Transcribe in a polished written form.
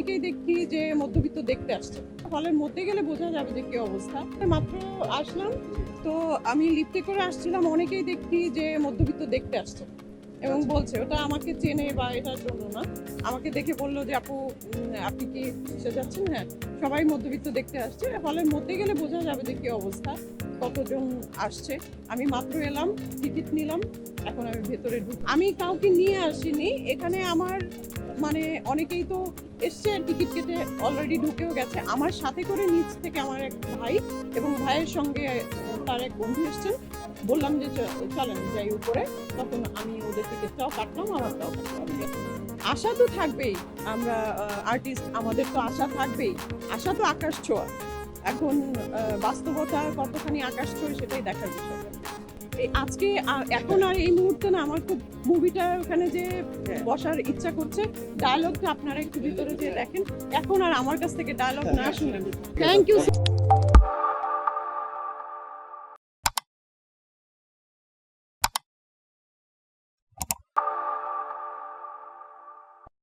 অনেকেই দেখি যে মধ্যবিত্ত দেখতে আসছে, হলের মধ্যে গেলে বোঝা যাবে যে কি অবস্থা। মাত্র আসলাম তো আমি লিফটে করে আসছিলাম, অনেকেই দেখি যে মধ্যবিত্ত দেখতে আসছে এবং বলছে ওটা আমাকে চেনে বা এটার জন্য না, আমাকে দেখে বললো যে আপু আপনি কি এসে যাচ্ছেন। হ্যাঁ, সবাই মধ্যবিত্ত দেখতে আসছে, হলের মধ্যে গেলে বোঝা যাবে যে কি অবস্থা, কতজন আসছে। আমি মাত্র এলাম, টিকিট নিলাম, এখন আমি ভেতরে আমি কাউকে নিয়ে আসিনি এখানে। আমার মানে অনেকেই তো এসছে, টিকিট কেটে অলরেডি ঢুকেও গেছে। আমার সাথে করে নিচ থেকে আমার এক ভাই এবং ভাইয়ের সঙ্গে তার এক বন্ধু এসছেন, বললাম যে চলেন যাই উপরে, তখন আমি ওদের টিকিটটাও কাটলাম, আমারটাও কাটলাম। আশা তো থাকবেই, আমরা আর্টিস্ট, আমাদের তো আশা থাকবেই। আশা তো আকাশ ছোঁয়া, এখন বাস্তবতা কতখানি আকাশ ছোঁয়া সেটাই দেখার বিষয়। আজকে এখন আর এই মুহূর্তে না, আমার খুব মুভিটা ওখানে যে বসার ইচ্ছা করছে। ডায়লগটা আপনারা একটু ভিতরে যে দেখেন, এখন আর আমার কাছ থেকে ডায়লগ না শুনেন। Thank you.